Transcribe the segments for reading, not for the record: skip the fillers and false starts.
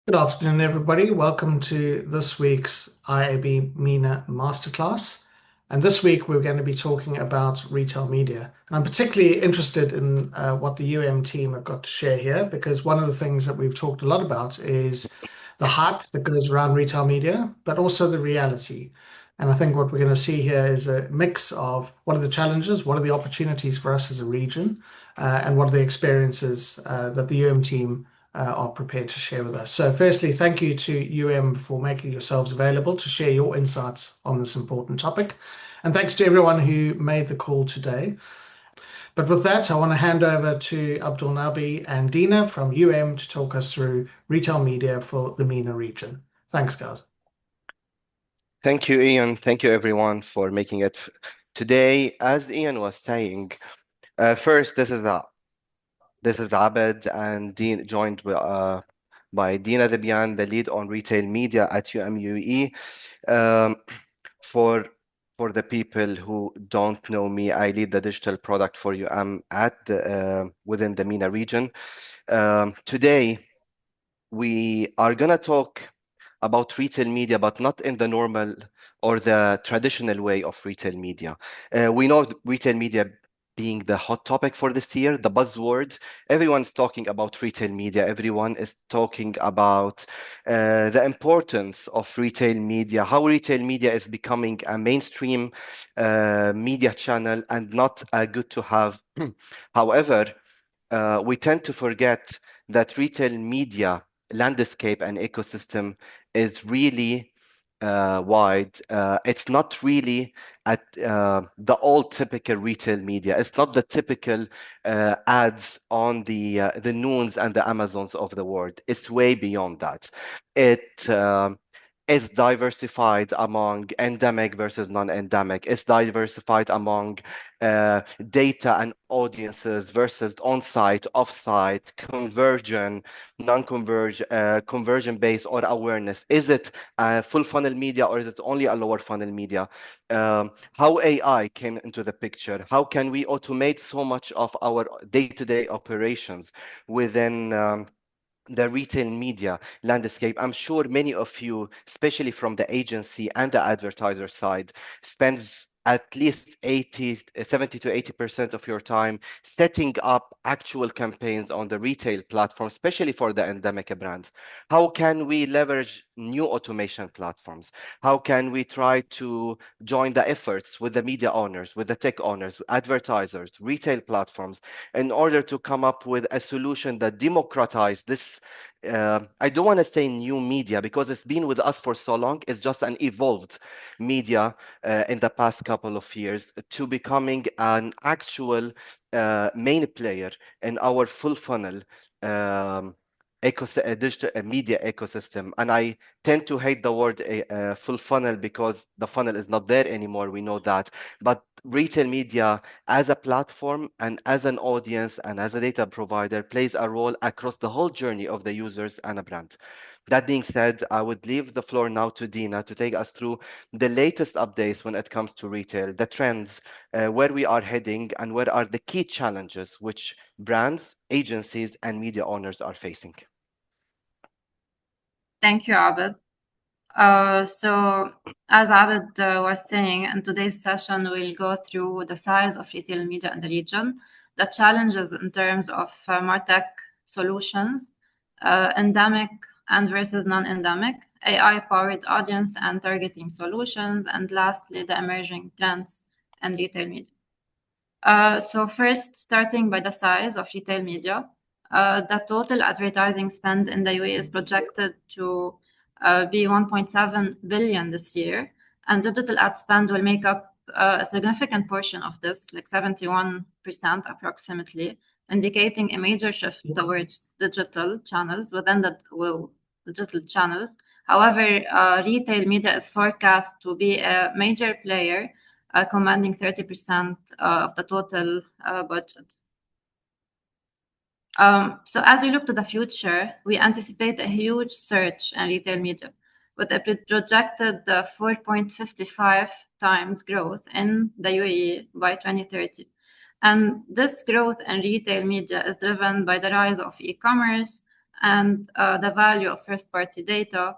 Good afternoon, everybody. Welcome to this week's IAB MENA Masterclass. And this week we're going to be talking about retail media. And I'm particularly interested in what the UM team have got to share here, because one of the things that we've talked a lot about is the hype that goes around retail media, but also the reality. And I think what we're going to see here is a mix of what are the challenges, what are the opportunities for us as a region, and what are the experiences that the UM team are prepared to share with us. So, firstly, thank you to for making yourselves available to share your insights on this important topic. And thanks to everyone who made the call today. But with that, I want to hand over to Abdul Nabi and Dina from to talk us through retail media for the MENA region. Thanks, guys. Thank you, Ian. Thank you, everyone, for making it today. As Ian was saying, first, this is Abed and Dean, joined by Dina Debian, the lead on retail media at UMUE. Um, for for the people who don't know me, I lead the digital product for UM at within the MENA region. Today, we are gonna talk about retail media, but not in the normal or the traditional way of retail media. We know retail media being the hot topic for this year, the buzzword. Everyone's talking about retail media. Everyone is talking about the importance of retail media, how retail media is becoming a mainstream media channel and not a good to have. However, we tend to forget that retail media landscape and ecosystem is really wide. It's not really at the old typical retail media. It's not the typical ads on the Noons and the Amazons of the world. It's way beyond that. It is diversified among endemic versus non-endemic. It's diversified among data and audiences versus on-site, off-site, conversion, non-conversion, conversion-based or awareness. Is it full funnel media or is it only a lower funnel media? How AI came into the picture? How can we automate so much of our day-to-day operations within the retail media landscape? I'm sure many of you, especially from the agency and the advertiser side, spends at least 70 to 80% of your time setting up actual campaigns on the retail platform, especially for the endemic brands. How can we leverage new automation platforms? How can we try to join the efforts with the media owners, with the tech owners, advertisers, retail platforms, in order to come up with a solution that democratize this? I don't want to say new media because it's been with us for so long. It's just an evolved media in the past couple of years to becoming an actual main player in our full funnel digital media ecosystem. And I tend to hate the word full funnel because the funnel is not there anymore. We know that. But retail media as a platform and as an audience and as a data provider plays a role across the whole journey of the users and a brand. That being said, I would leave the floor now to Dina to take us through the latest updates when it comes to retail, the trends, where we are heading, and what are the key challenges which brands, agencies, and media owners are facing. Thank you, Abed. So, as Abed was saying, in today's session, we'll go through the size of retail media in the region, the challenges in terms of MarTech solutions, endemic and versus non-endemic, AI-powered audience and targeting solutions, and lastly, the emerging trends in retail media. So first, starting by the size of retail media, the total advertising spend in the UAE is projected to be 1.7 billion this year, and digital ad spend will make up a significant portion of this, like 71% approximately, indicating a major shift towards digital channels within the digital channels. However, retail media is forecast to be a major player, commanding 30% of the total budget. So as we look to the future, we anticipate a huge surge in retail media with a projected 4.55 times growth in the UAE by 2030. And this growth in retail media is driven by the rise of e-commerce, and the value of first-party data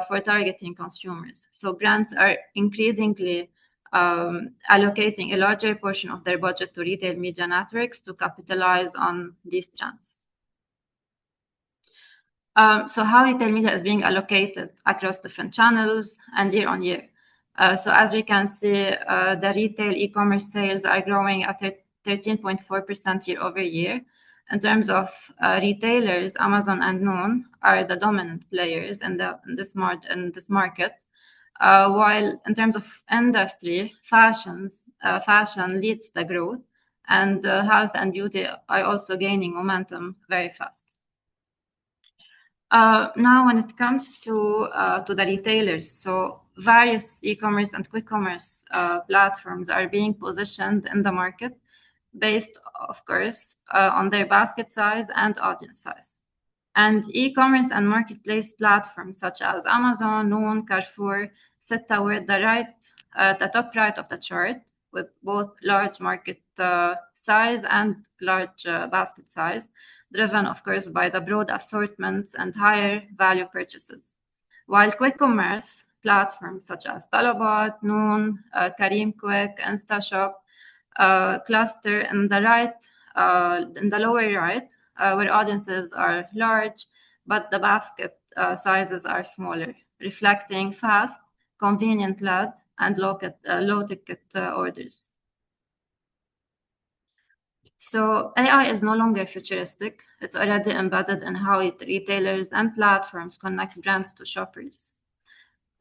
for targeting consumers. So brands are increasingly allocating a larger portion of their budget to retail media networks to capitalize on these trends. So how retail media is being allocated across different channels and year on year. So as we can see, the retail e-commerce sales are growing at 13.4% year over year. In terms of retailers, Amazon and Noon are the dominant players in this market. While in terms of industry, fashion leads the growth, and health and beauty are also gaining momentum very fast. Now, when it comes to the retailers, so various e-commerce and quick commerce platforms are being positioned in the market based, of course, on their basket size and audience size. And e-commerce and marketplace platforms such as Amazon, Noon, Carrefour sit toward the top right of the chart, with both large market size and large basket size, driven, of course, by the broad assortments and higher value purchases. While quick commerce platforms such as Talabat, Noon, Kareem Quick, InstaShop cluster in the lower right, where audiences are large, but the basket sizes are smaller, reflecting fast, convenient-led, and low-ticket orders. So AI is no longer futuristic. It's already embedded in how retailers and platforms connect brands to shoppers.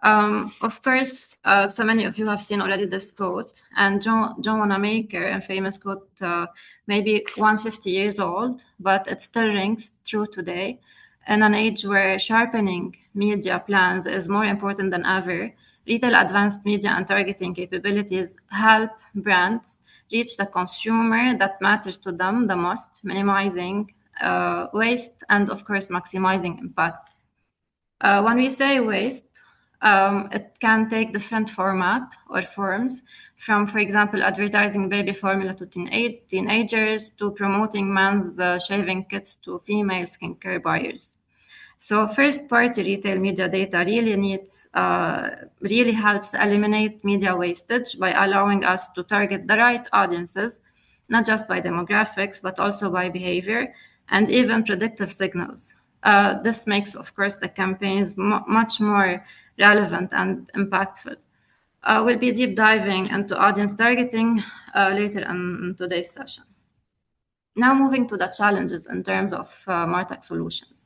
Of course, so many of you have seen already this quote, and John Wanamaker, a famous quote, maybe 150 years old, but it still rings true today. In an age where sharpening media plans is more important than ever, retail advanced media and targeting capabilities help brands reach the consumer that matters to them the most, minimizing waste and, of course, maximizing impact. When we say waste, it can take different format or forms, from, for example, advertising baby formula to teenagers, to promoting men's shaving kits to female skincare buyers. So first-party retail media data really helps eliminate media wastage by allowing us to target the right audiences, not just by demographics, but also by behavior and even predictive signals. This makes, of course, the campaigns much more relevant and impactful. We'll be deep diving into audience targeting later in today's session. Now moving to the challenges in terms of MarTech solutions.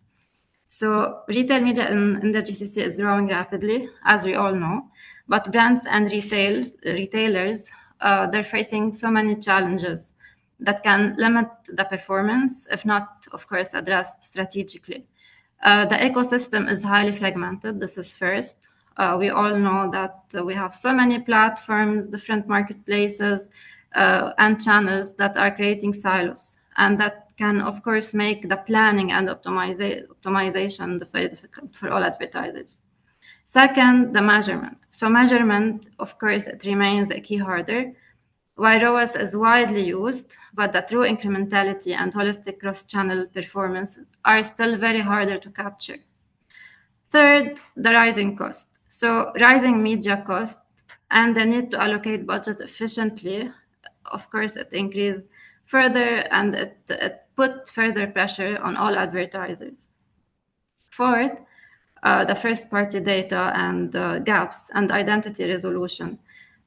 So retail media in the GCC is growing rapidly, as we all know, but brands and retailers, they're facing so many challenges that can limit the performance, if not, of course, addressed strategically. The ecosystem is highly fragmented. This is first. We all know that we have so many platforms, different marketplaces, and channels that are creating silos, and that can, of course, make the planning and optimization very difficult for all advertisers. Second, the measurement. So measurement, of course, it remains a key hurdle. While ROAS is widely used, but the true incrementality and holistic cross-channel performance are still very harder to capture. Third, the rising cost. So rising media cost and the need to allocate budget efficiently, of course, it increased further and it put further pressure on all advertisers. Fourth, the first-party data and gaps and identity resolution,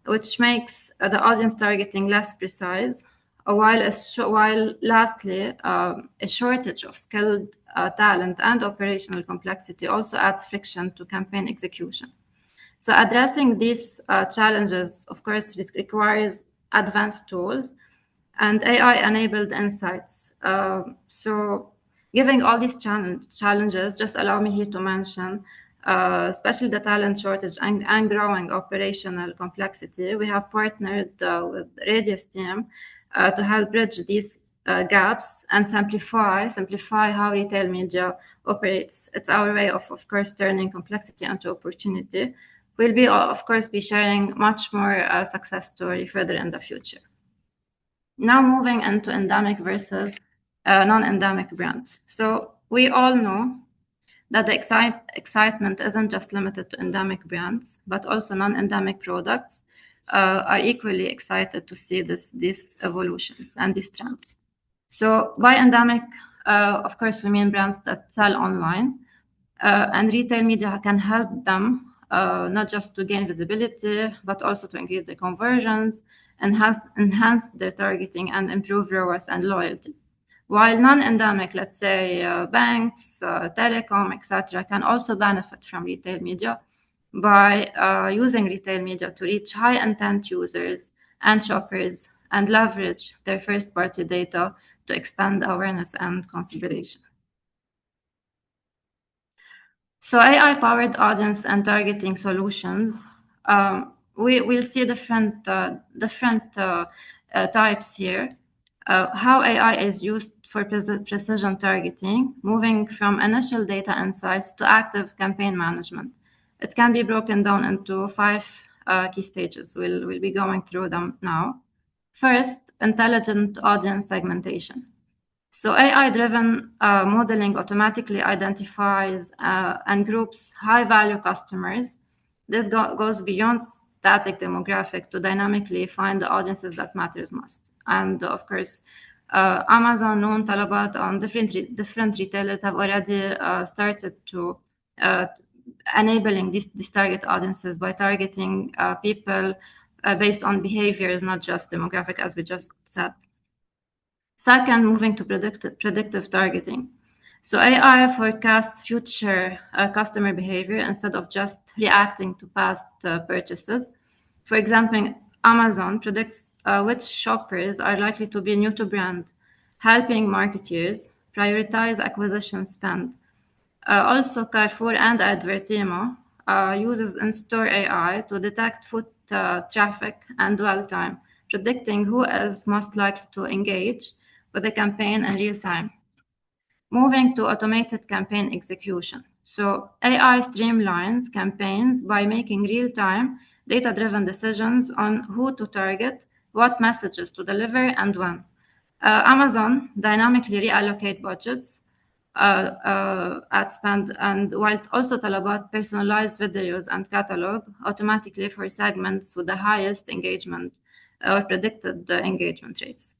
which makes the audience targeting less precise, while lastly, a shortage of skilled talent and operational complexity also adds friction to campaign execution. So addressing these challenges, of course, requires advanced tools and AI-enabled insights. So giving all these challenges, just allow me here to mention, especially the talent shortage and growing operational complexity. We have partnered with Radius team to help bridge these gaps and simplify how retail media operates. It's our way of course, turning complexity into opportunity. We'll be, of course, be sharing much more success story further in the future. Now moving into endemic versus non-endemic brands. So we all know that the excitement isn't just limited to endemic brands, but also non-endemic products are equally excited to see these evolutions and these trends. So by endemic, of course, we mean brands that sell online, and retail media can help them not just to gain visibility, but also to increase their conversions, enhance their targeting, and improve ROAS and loyalty. While non-endemic, let's say banks, telecom, etc., can also benefit from retail media by using retail media to reach high-intent users and shoppers and leverage their first-party data to expand awareness and consideration. So AI-powered audience and targeting solutions, we'll see different types here. How AI is used for precision targeting, moving from initial data insights to active campaign management. It can be broken down into 5 key stages. We'll be going through them now. First, intelligent audience segmentation. So AI-driven modeling automatically identifies and groups high-value customers. This goes beyond static demographic to dynamically find the audiences that matters most. And of course, Amazon, Noon, Talabat, and different retailers have already started to enabling these target audiences by targeting people based on behaviors, not just demographic, as we just said. Second, moving to predictive targeting. So AI forecasts future customer behavior instead of just reacting to past purchases. For example, Amazon predicts which shoppers are likely to be new to brand, helping marketeers prioritize acquisition spend. Also, Carrefour and Advertimo uses in-store AI to detect foot traffic and dwell time, predicting who is most likely to engage with the campaign in real time. Moving to automated campaign execution. So AI streamlines campaigns by making real-time data-driven decisions on who to target, what messages to deliver, and when. Amazon dynamically reallocate budgets, ad spend, and while also Talabat personalized videos and catalog automatically for segments with the highest engagement or predicted engagement rates.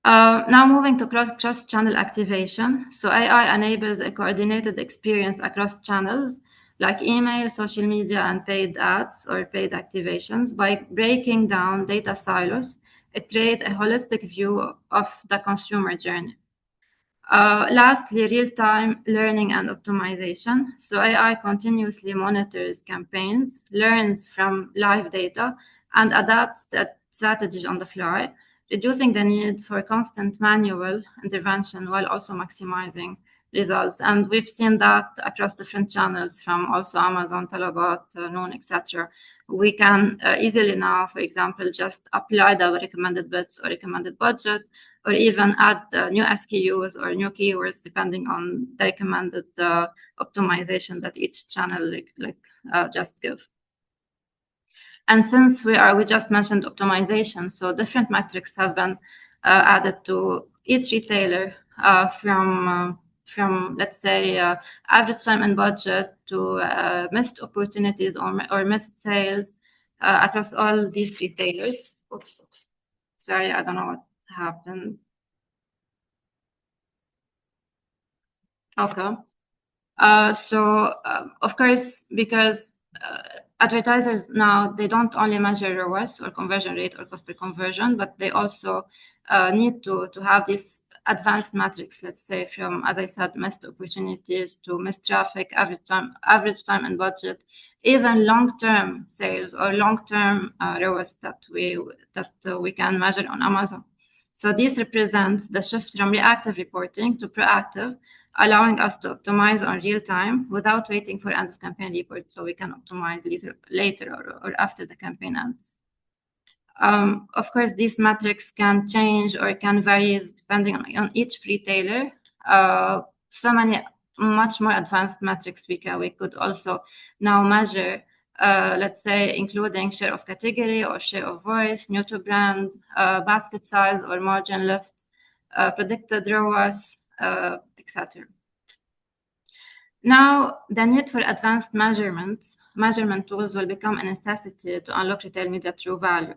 Now moving to cross-channel activation. So AI enables a coordinated experience across channels like email, social media, and paid ads or paid activations. By breaking down data silos, it creates a holistic view of the consumer journey. Lastly, real-time learning and optimization. So AI continuously monitors campaigns, learns from live data, and adapts the strategy on the fly, reducing the need for constant manual intervention while also maximizing results. And we've seen that across different channels from also Amazon, Talabat, Noon, etc. We can easily now, for example, just apply the recommended bids or recommended budget, or even add new SKUs or new keywords depending on the recommended optimization that each channel just give. And since we just mentioned optimization, so different metrics have been added to each retailer from let's say average time and budget to missed opportunities or missed sales across all these retailers. Oops. Sorry, I don't know what happened. Okay. So of course, because advertisers now, they don't only measure ROAS or conversion rate or cost per conversion, but they also need to have these advanced metrics, let's say from, as I said, missed opportunities to missed traffic, average time and budget, even long-term sales or long-term ROAS that we can measure on Amazon. So this represents the shift from reactive reporting to proactive, allowing us to optimize on real time without waiting for end of campaign report, so we can optimize later or after the campaign ends. Of course, these metrics can change or can vary depending on each retailer. So many much more advanced metrics we could also now measure, let's say, including share of category or share of voice, new to brand, basket size or margin lift, predicted ROAS, etc. Now, the need for advanced measurement tools will become a necessity to unlock retail media true value,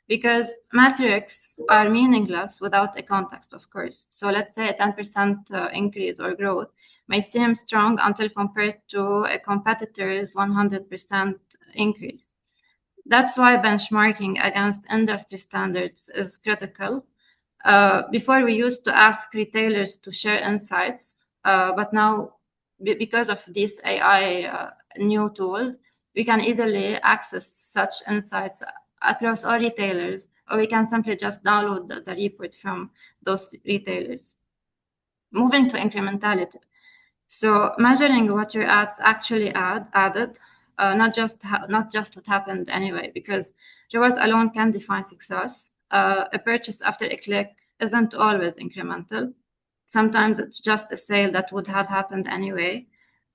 because metrics are meaningless without a context, of course. So let's say a 10% increase or growth may seem strong until compared to a competitor's 100% increase. That's why benchmarking against industry standards is critical. Before, we used to ask retailers to share insights, but now, because of these AI new tools, we can easily access such insights across all retailers, or we can simply just download the report from those retailers. Moving to incrementality. So measuring what your ads actually added, not just what happened anyway, because ROAS alone can define success. A purchase after a click isn't always incremental. Sometimes it's just a sale that would have happened anyway.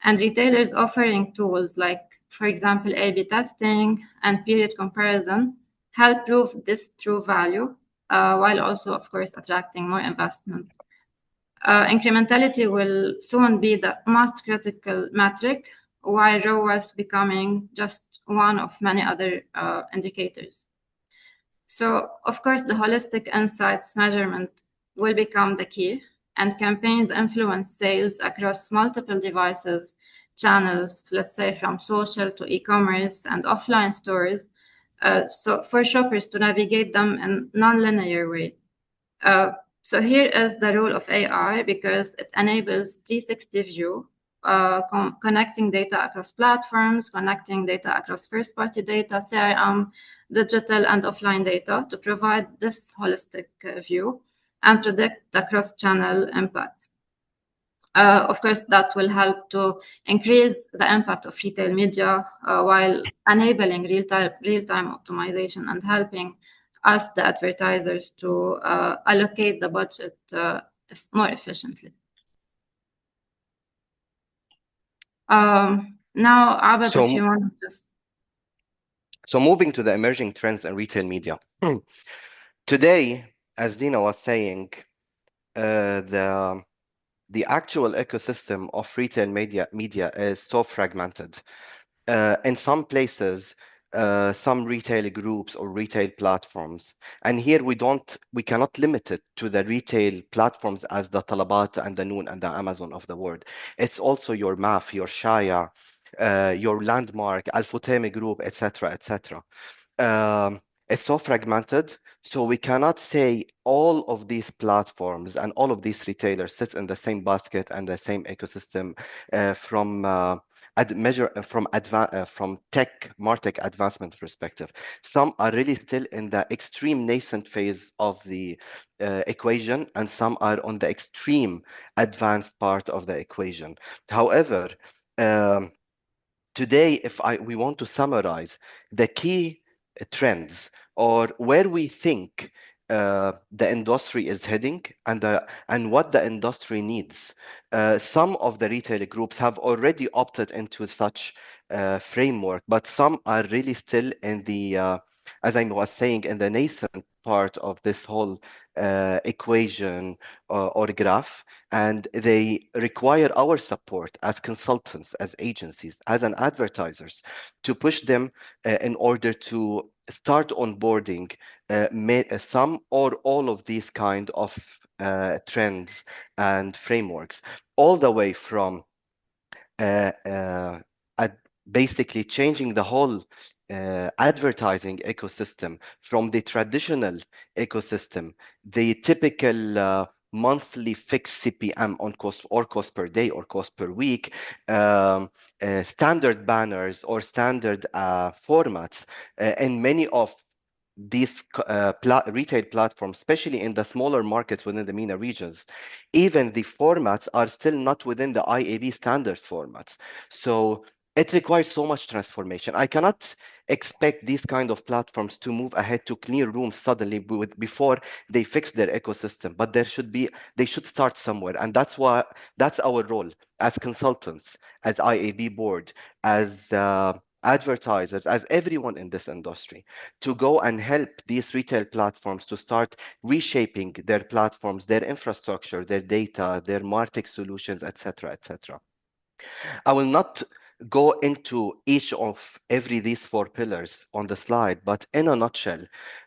And retailers offering tools like, for example, A/B testing and period comparison help prove this true value, while also, of course, attracting more investment. Incrementality will soon be the most critical metric, while ROAS becoming just one of many other indicators. So, of course, the holistic insights measurement will become the key, and campaigns influence sales across multiple devices, channels, let's say from social to e-commerce and offline stores, so for shoppers to navigate them in non-linear way. So here is the role of AI, because it enables 360 view, connecting data across platforms, connecting data across first-party data, CRM, digital and offline data to provide this holistic view and predict the cross-channel impact. Of course, that will help to increase the impact of retail media while enabling real-time optimization and helping us, the advertisers, to allocate the budget more efficiently. Now, Abed, if you want to just... So moving to the emerging trends in retail media. Today, as Dina was saying, the actual ecosystem of retail media is so fragmented. In some places, some retail groups or retail platforms, and here we cannot limit it to the retail platforms as the Talabat and the Noon and the Amazon of the world. It's also your MAF, your Shaya, your Landmark, Al Futemi Group, etc., etc. It's so fragmented, so we cannot say all of these platforms and all of these retailers sit in the same basket and the same ecosystem from tech martech advancement perspective. Some are really still in the extreme nascent phase of the equation, and some are on the extreme advanced part of the equation. However, today, if we want to summarize the key trends or where we think the industry is heading and what the industry needs, some of the retail groups have already opted into such framework, but some are really still in the, as I was saying, in the nascent part of this whole equation or graph, and they require our support as consultants, as agencies, as an advertisers, to push them in order to start onboarding some or all of these kind of trends and frameworks, all the way from basically changing the whole advertising ecosystem from the traditional ecosystem, the typical monthly fixed CPM on cost or cost per day or cost per week, standard banners or standard formats, and many of these retail platforms, especially in the smaller markets within the MENA regions, even the formats are still not within the IAB standard formats. So it requires so much transformation. I cannot expect these kind of platforms to move ahead to clear rooms suddenly before they fix their ecosystem, but they should start somewhere. And that's our role as consultants, as IAB board, as advertisers, as everyone in this industry, to go and help these retail platforms to start reshaping their platforms, their infrastructure, their data, their MarTech solutions, etc., etc. I will not go into each of every these four pillars on the slide, but in a nutshell,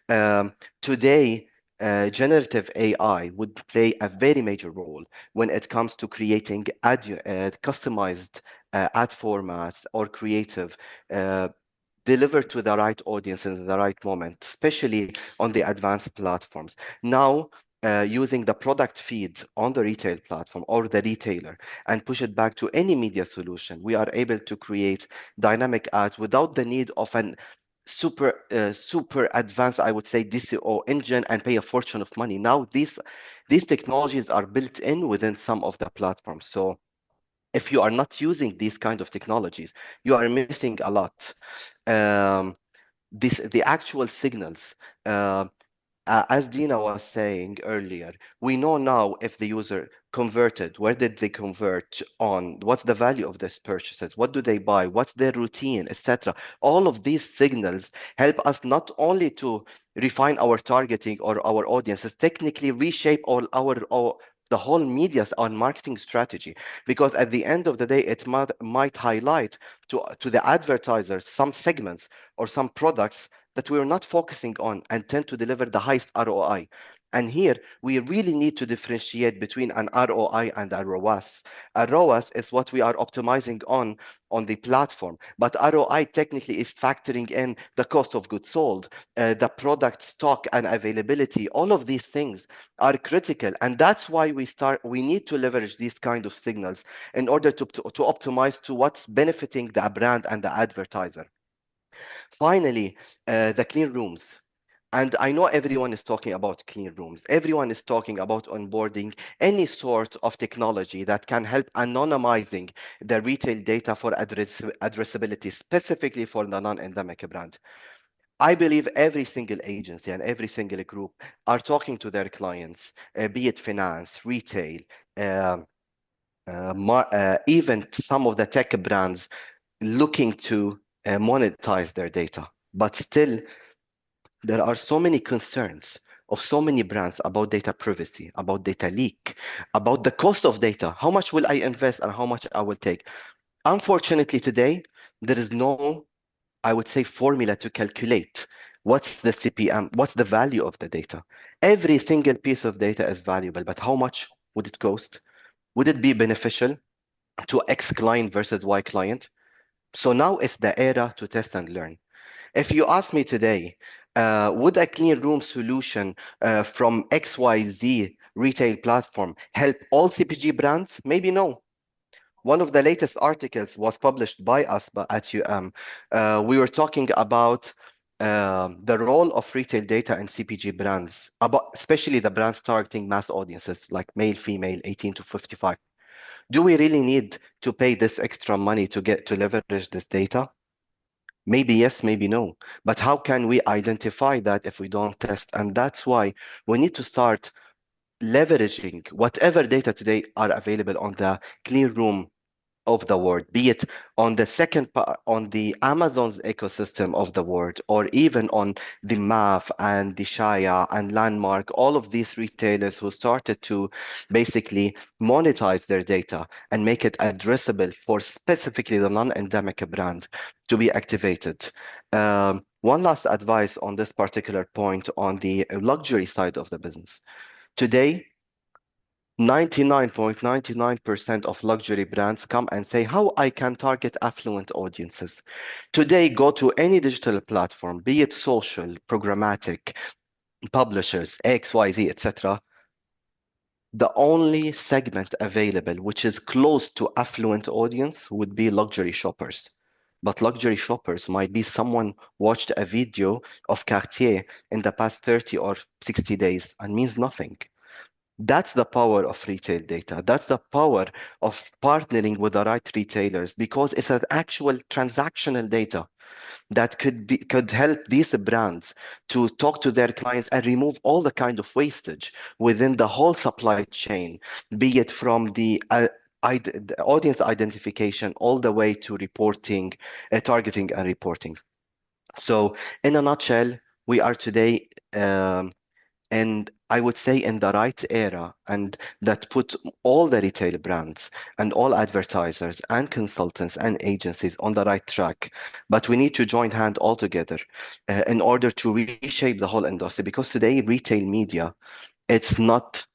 um, today, generative AI would play a very major role when it comes to creating customized ad formats or creative uh, delivered to the right audience in the right moment, especially on the advanced platforms. Now, using the product feed on the retail platform or the retailer and push it back to any media solution, we are able to create dynamic ads without the need of an super advanced, I would say, DCO engine and pay a fortune of money. Now, these technologies are built in within some of the platforms. So if you are not using these kind of technologies, you are missing a lot. The actual signals, uh, as Dina was saying earlier, we know now if the user converted, where did they convert on, what's the value of this purchases, what do they buy, what's their routine, etc. All of these signals help us not only to refine our targeting or our audiences, technically reshape all our the whole media and marketing strategy, because at the end of the day, it might highlight to the advertisers some segments or some products that we're not focusing on and tend to deliver the highest ROI. And here we really need to differentiate between an ROI and a ROAS. A ROAS is what we are optimizing on the platform, but ROI technically is factoring in the cost of goods sold, the product stock and availability. All of these things are critical, and that's why we need to leverage these kind of signals in order to optimize to what's benefiting the brand and the advertiser. Finally, the clean rooms. And I know everyone is talking about clean rooms. Everyone is talking about onboarding any sort of technology that can help anonymizing the retail data for addressability, specifically for the non-endemic brand. I believe every single agency and every single group are talking to their clients, be it finance, retail, um, even some of the tech brands looking to monetize their data. But still, there are so many concerns of so many brands about data privacy, about data leak, about the cost of data. How much will I invest and how much I will take? Unfortunately, today, there is no, I would say, formula to calculate what's the CPM, what's the value of the data. Every single piece of data is valuable, but how much would it cost? Would it be beneficial to X client versus Y client? So now it's the era to test and learn. If you ask me today, would a clean room solution from XYZ retail platform help all CPG brands? Maybe no. One of the latest articles was published by us at UM. We were talking about the role of retail data in CPG brands, about especially the brands targeting mass audiences like male, female, 18 to 55. Do we really need to pay this extra money to get to leverage this data? Maybe yes, maybe no. But how can we identify that if we don't test? And that's why we need to start leveraging whatever data today are available on the clean room of the world, be it on the second part, on the Amazon's ecosystem of the world, or even on the MAF and the Shaya and Landmark, all of these retailers who started to basically monetize their data and make it addressable for specifically the non-endemic brand to be activated. One last advice on this particular point on the luxury side of the business. Today, 99.99% of luxury brands come and say how I can target affluent audiences. Today, go to any digital platform, be it social, programmatic, publishers, XYZ, etc. The only segment available which is close to affluent audience would be luxury shoppers. But luxury shoppers might be someone watched a video of Cartier in the past 30 or 60 days and means nothing. That's the power of retail data. That's the power of partnering with the right retailers because it's an actual transactional data that could help these brands to talk to their clients and remove all the kind of wastage within the whole supply chain, be it from the the audience identification all the way to reporting, targeting and reporting. So in a nutshell, we are today, and I would say in the right era, and that put all the retail brands and all advertisers and consultants and agencies on the right track. But we need to join hand all together in order to reshape the whole industry, because today retail media, it's not,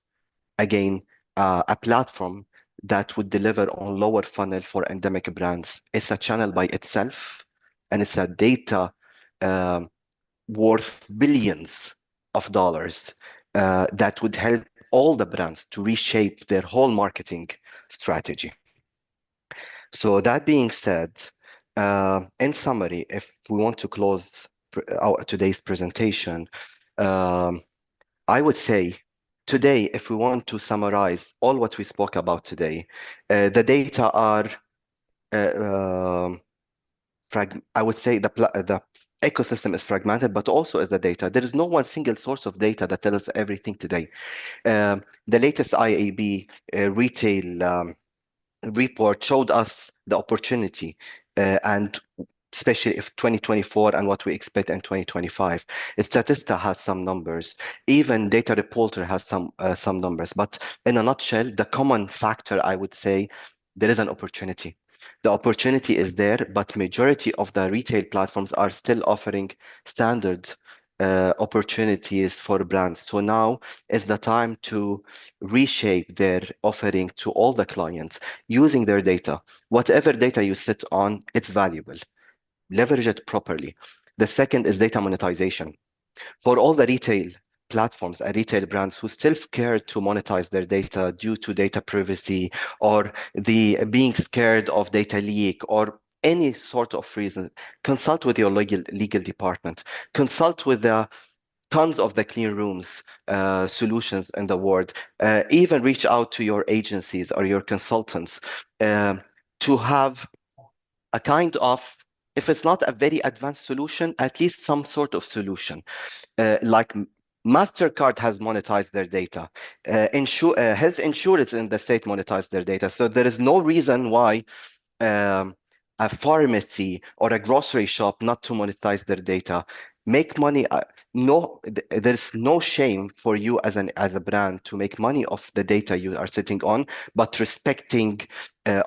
again, a platform that would deliver on lower funnel for endemic brands. It's a channel by itself, and it's a data um, worth billions of dollars that would help all the brands to reshape their whole marketing strategy. So that being said, in summary, if we want to close today's presentation, um, I would say today, if we want to summarize all what we spoke about today, the data are, I would say the ecosystem is fragmented, but also is the data. There is no one single source of data that tells us everything today. The latest IAB retail report showed us the opportunity, and especially if 2024 and what we expect in 2025. Statista has some numbers. Even Data Reporter has some numbers. But in a nutshell, the common factor, I would say, there is an opportunity. The opportunity is there, but majority of the retail platforms are still offering standard opportunities for brands. So now is the time to reshape their offering to all the clients using their data. Whatever data you sit on, it's valuable. Leverage it properly. The second is data monetization. For all the retail platforms and retail brands who still scared to monetize their data due to data privacy, or the being scared of data leak, or any sort of reason, consult with your legal department. Consult with the tons of the clean rooms solutions in the world. Even reach out to your agencies or your consultants to have a kind of, if it's not a very advanced solution, at least some sort of solution. Like Mastercard has monetized their data. Health insurance in the state monetized their data. So there is no reason why a pharmacy or a grocery shop not to monetize their data. Make money. No, there's no shame for you as a brand to make money off the data you are sitting on, but respecting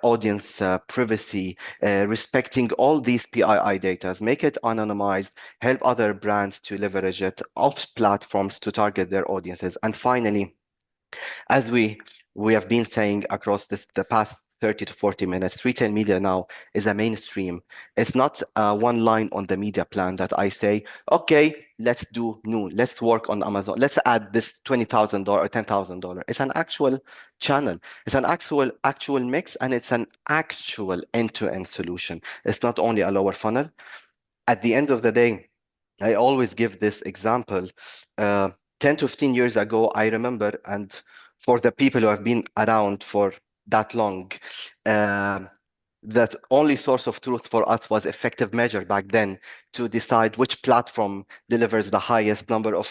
audience privacy, respecting all these PII data, make it anonymized, help other brands to leverage it off platforms to target their audiences. And finally, as we have been saying across the past 30 to 40 minutes, retail media now is a mainstream. It's not one line on the media plan that I say, okay, let's do Noon, let's work on Amazon, let's add this $20,000 or $10,000. It's an actual channel. It's an actual mix, and it's an actual end-to-end solution. It's not only a lower funnel. At the end of the day, I always give this example. 10 to 15 years ago, I remember, and for the people who have been around for that long, that only source of truth for us was effective measure back then to decide which platform delivers the highest number of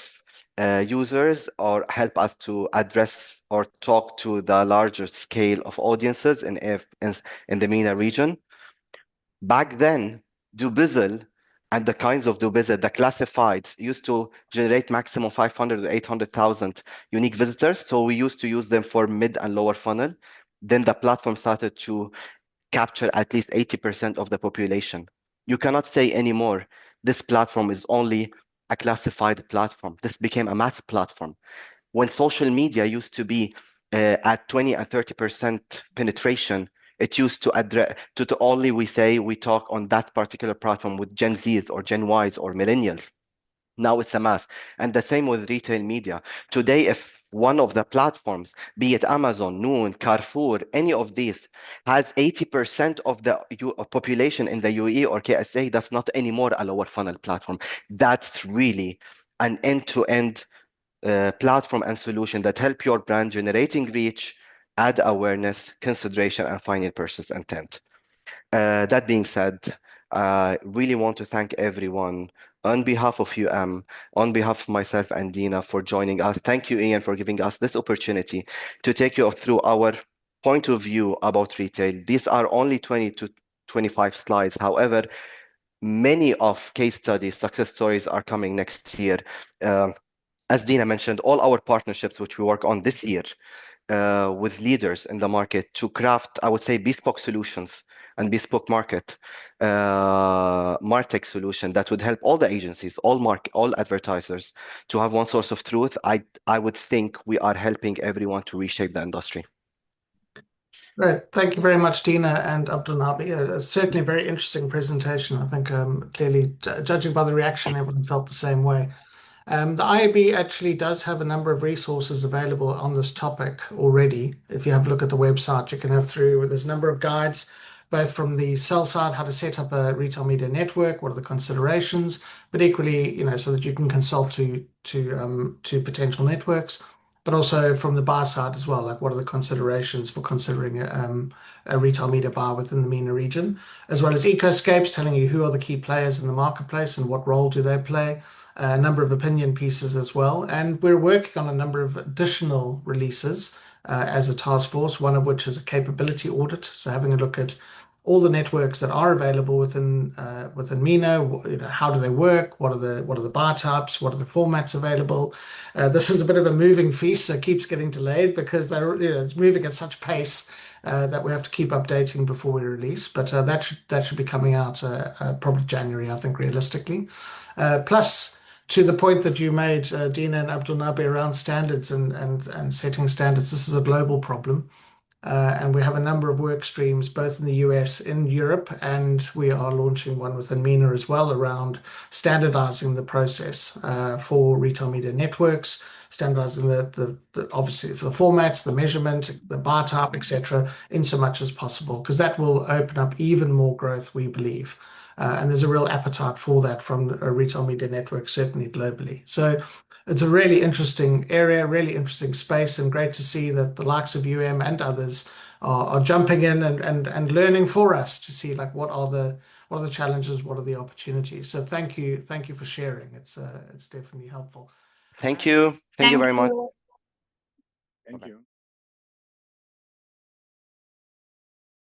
users, or help us to address or talk to the larger scale of audiences in the MENA region. Back then, Dubizzle and the kinds of Dubizzle, the classifieds, used to generate maximum 500 or 800,000 unique visitors. So we used to use them for mid and lower funnel. Then the platform started to capture at least 80% of the population. You cannot say anymore, this platform is only a classified platform. This became a mass platform. When social media used to be at 20 and 30% penetration, it used to address to only we talk on that particular platform with Gen Zs or Gen Ys or millennials. Now it's a mass. And the same with retail media. Today, if one of the platforms, be it Amazon, Noon, Carrefour, any of these, has 80% of the population in the UAE or KSA, that's not anymore a lower funnel platform. That's really an end-to-end platform and solution that help your brand generating reach, add awareness, consideration, and final purchase intent. That being said, I really want to thank everyone on behalf of on behalf of myself and Dina for joining us. Thank you, Ian, for giving us this opportunity to take you through our point of view about retail. These are only 20 to 25 slides. However, many of case studies, success stories are coming next year. As Dina mentioned, all our partnerships, which we work on this year, with leaders in the market to craft, I would say, bespoke solutions and bespoke MarTech solution that would help all the agencies, all advertisers to have one source of truth. I would think we are helping everyone to reshape the industry. Right. Thank you very much, Dina and Abdulnabi. Certainly a very interesting presentation. I think clearly, judging by the reaction, everyone felt the same way. The IAB actually does have a number of resources available on this topic already. If you have a look at the website, you can have through, there's a number of guides, both from the sell side, how to set up a retail media network, what are the considerations, but equally, so that you can consult to potential networks, but also from the buy side as well, like what are the considerations for considering a retail media buy within the MENA region, as well as ecoscapes telling you who are the key players in the marketplace and what role do they play. A number of opinion pieces as well. And we're working on a number of additional releases as a task force, one of which is a capability audit. So having a look at all the networks that are available within MENA, how do they work? What are the buy types? What are the formats available? This is a bit of a moving feast, so it keeps getting delayed because it's moving at such pace that we have to keep updating before we release. But that should be coming out probably January, I think, realistically. Plus, to the point that you made, Dina and Abdulnabi, around standards and setting standards, this is a global problem. And we have a number of work streams, both in the US, in Europe, and we are launching one within MENA as well around standardizing the process for retail media networks, standardizing the obviously for the formats, the measurement, the bar type, etc., in so much as possible, because that will open up even more growth, we believe. And there's a real appetite for that from a retail media network, certainly globally. So it's a really interesting area, really interesting space, and great to see that the likes of and others are jumping in and learning for us to see like what are the challenges, what are the opportunities. So thank you for sharing. It's definitely helpful. Thank you very much. Thank you.